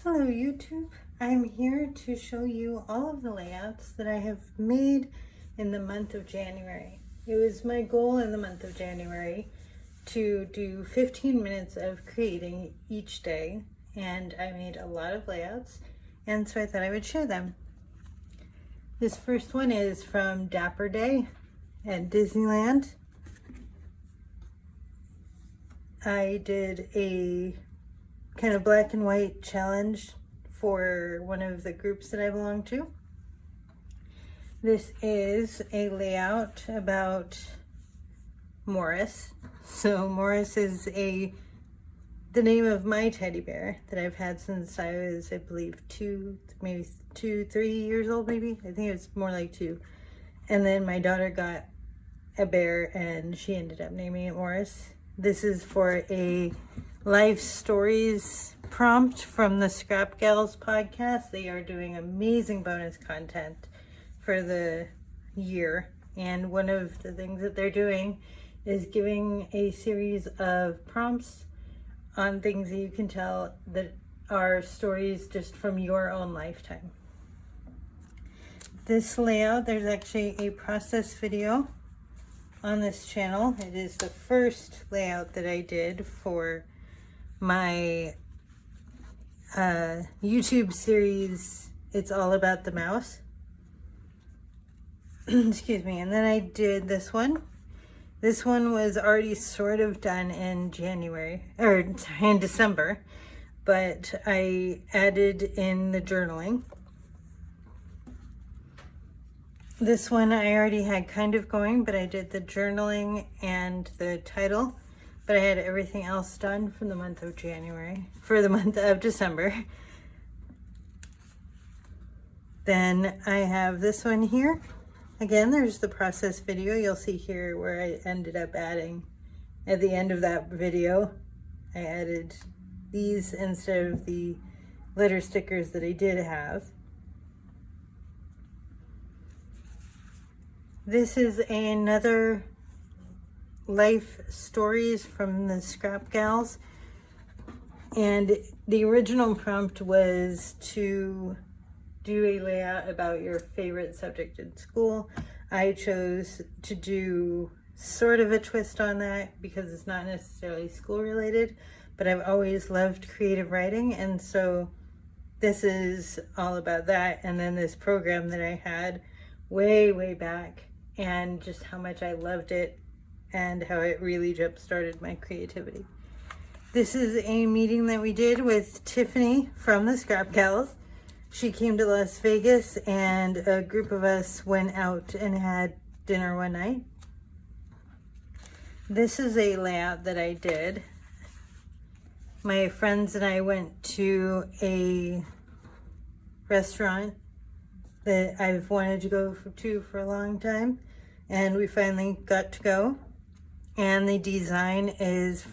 Hello YouTube, I'm here to show you all of the layouts that I have made in the month of January. It was my goal in the month of January to do 15 minutes of creating each day, and I made a lot of layouts, and so I thought I would share them. This first one is from Dapper Day at Disneyland. I did a kind of black and white challenge for one of the groups that I belong to. This is a layout about Morris. So Morris is the name of my teddy bear that I've had since I was, I believe, 3 years old, maybe. I think it was more like 2. And then my daughter got a bear and she ended up naming it Morris. This is for a Life Stories prompt from the Scrap Gals podcast. They are doing amazing bonus content for the year, and one of the things that they're doing is giving a series of prompts on things that you can tell that are stories just from your own lifetime. This layout, there's actually a process video on this channel. It is the first layout that I did for my YouTube series, It's All About the Mouse. Excuse me. And then I did this one. This one was already sort of done in in December, but I added in the journaling. This one I already had kind of going, but I did the journaling and the title. But I had everything else done for the month of December. Then I have this one here. Again, there's the process video. You'll see here where I ended up adding, at the end of that video, I added these instead of the letter stickers that I did have. This is another life stories from the Scrap Gals, and the original prompt was to do a layout about your favorite subject in school. I chose to do sort of a twist on that because it's not necessarily school related, but I've always loved creative writing, and so this is all about that. And then this program that I had way back, and just how much I loved it and how it really jump-started my creativity. This is a meeting that we did with Tiffany from the Scrap Gals. She came to Las Vegas and a group of us went out and had dinner one night. This is a layout that I did. My friends and I went to a restaurant that I've wanted to go to for a long time, and we finally got to go. And the design is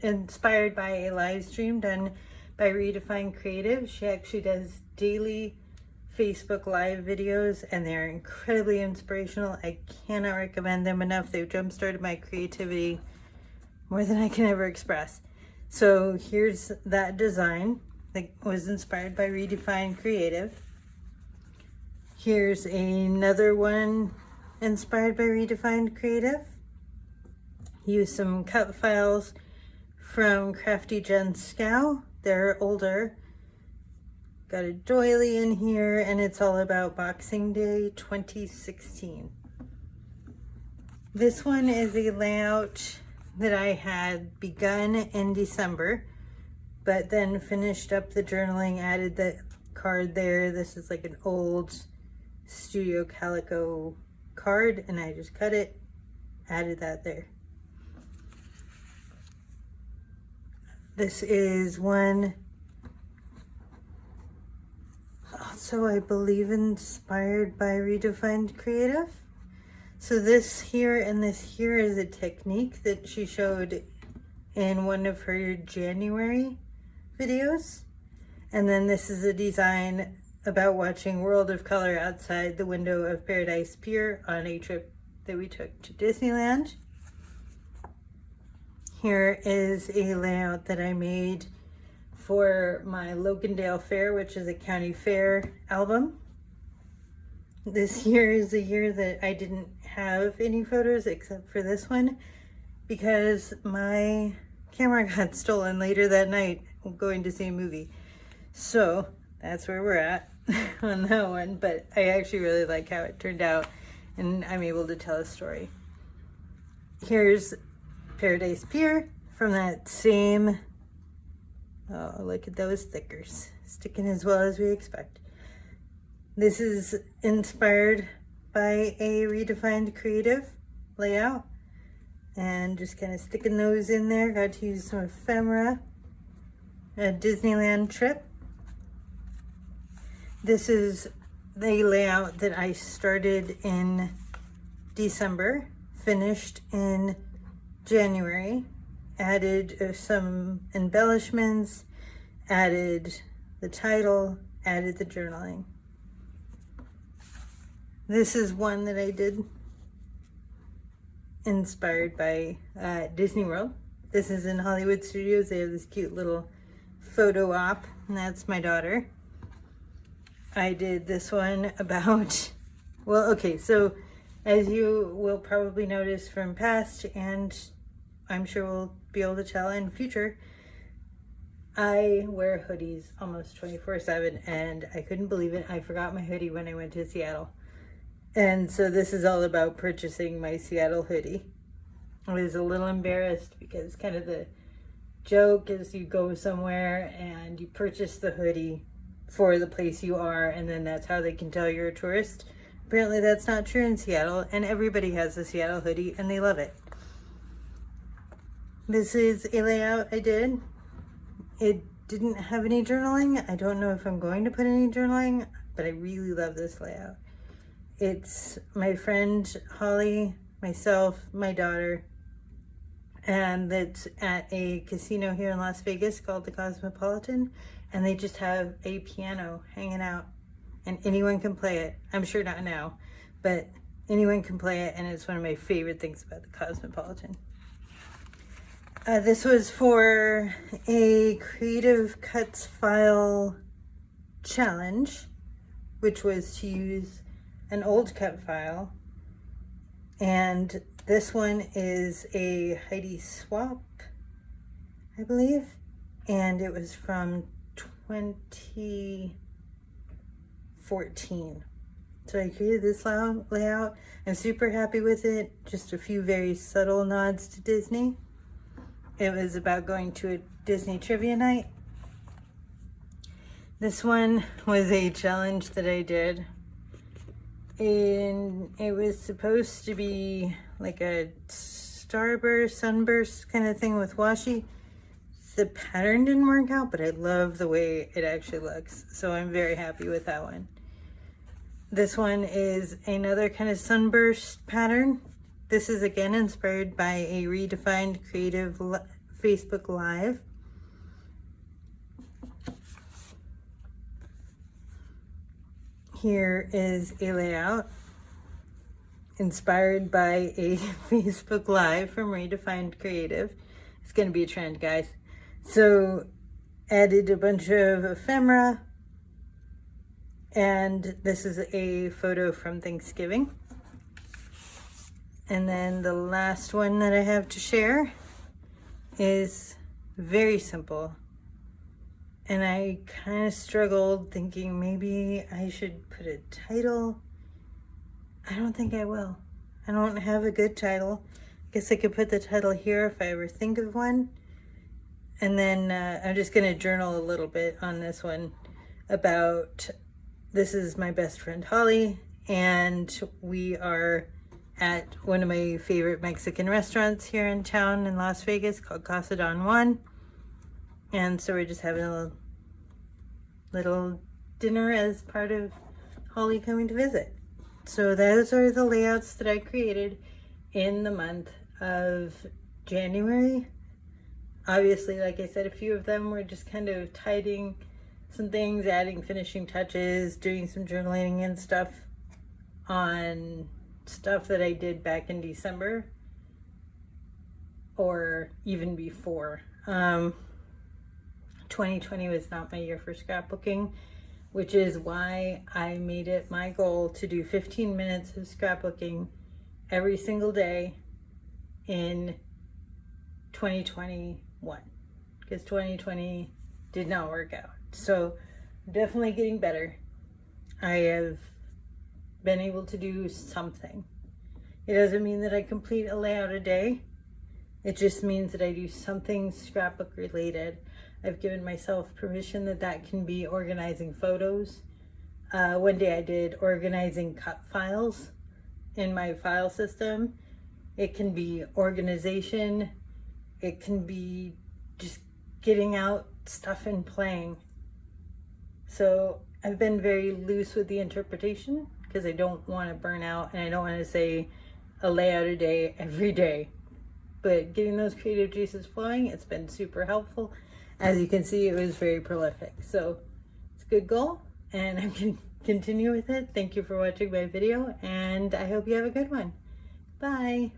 inspired by a live stream done by Redefine Creative. She actually does daily Facebook Live videos, and they're incredibly inspirational. I cannot recommend them enough. They've jump-started my creativity more than I can ever express. So here's that design that was inspired by Redefine Creative. Here's another one inspired by Redefine Creative. Use some cut files from Crafty Jen Scow. They're older. Got a doily in here, and it's all about Boxing Day 2016. This one is a layout that I had begun in December, but then finished up the journaling, added the card there. This is like an old Studio Calico card, and I just cut it, added that there. This is one also, I believe, inspired by Redefined Creative. So this here and this here is a technique that she showed in one of her January videos. And then this is a design about watching World of Color outside the window of Paradise Pier on a trip that we took to Disneyland. Here is a layout that I made for my Locondale Fair, which is a county fair album. This year is a year that I didn't have any photos except for this one because my camera got stolen later that night going to see a movie. So that's where we're at on that one, but I actually really like how it turned out and I'm able to tell a story. Here's Paradise Pier from that same, oh, look at those stickers, sticking as well as we expect. This is inspired by a Redefined Creative layout and just kind of sticking those in there. Got to use some ephemera, a Disneyland trip. This is the layout that I started in December, finished in January, added some embellishments, added the title, added the journaling. This is one that I did inspired by Disney World. This is in Hollywood Studios. They have this cute little photo op, and that's my daughter. I did this one about, well, okay, so as you will probably notice from past, and I'm sure we'll be able to tell in future, I wear hoodies almost 24/7, and I couldn't believe it. I forgot my hoodie when I went to Seattle. And so this is all about purchasing my Seattle hoodie. I was a little embarrassed because kind of the joke is you go somewhere and you purchase the hoodie for the place you are, and then that's how they can tell you're a tourist. Apparently that's not true in Seattle, and everybody has a Seattle hoodie and they love it. This is a layout I did. It didn't have any journaling. I don't know if I'm going to put any journaling, but I really love this layout. It's my friend Holly, myself, my daughter, and it's at a casino here in Las Vegas called the Cosmopolitan, and they just have a piano hanging out and anyone can play it. I'm sure not now, but anyone can play it, and it's one of my favorite things about the Cosmopolitan. This was for a Creative Cuts file challenge, which was to use an old cut file, and this one is a Heidi Swapp, I believe, and it was from 2014. So I created this layout. I'm super happy with it. Just a few very subtle nods to Disney. It was about going to a Disney trivia night. This one was a challenge that I did, and it was supposed to be like a starburst, sunburst kind of thing with washi. The pattern didn't work out, but I love the way it actually looks, so I'm very happy with that one. This one is another kind of sunburst pattern. This is again inspired by a Redefined Creative Facebook Live. Here is a layout inspired by a Facebook Live from Redefined Creative. It's going to be a trend, guys. So added a bunch of ephemera, and this is a photo from Thanksgiving. And then the last one that I have to share is very simple. And I kind of struggled thinking maybe I should put a title. I don't think I will. I don't have a good title. Guess I could put the title here if I ever think of one. And then I'm just going to journal a little bit on this one about, this is my best friend Holly, and we are at one of my favorite Mexican restaurants here in town in Las Vegas called Casa Don Juan. And so we're just having a little dinner as part of Holly coming to visit. So those are the layouts that I created in the month of January. Obviously, like I said, a few of them were just kind of tidying some things, adding finishing touches, doing some journaling and stuff on stuff that I did back in December or even before. 2020 was not my year for scrapbooking, which is why I made it my goal to do 15 minutes of scrapbooking every single day in 2021, because 2020 did not work out. So definitely getting better. I have been able to do something. It doesn't mean that I complete a layout a day. It just means that I do something scrapbook related. I've given myself permission that can be organizing photos. One day I did organizing cut files in my file system. It can be organization. It can be just getting out stuff and playing. So I've been very loose with the interpretation because I don't want to burn out and I don't want to say a layout a day every day. But getting those creative juices flowing, it's been super helpful. As you can see, it was very prolific. So it's a good goal and I'm going to continue with it. Thank you for watching my video and I hope you have a good one. Bye.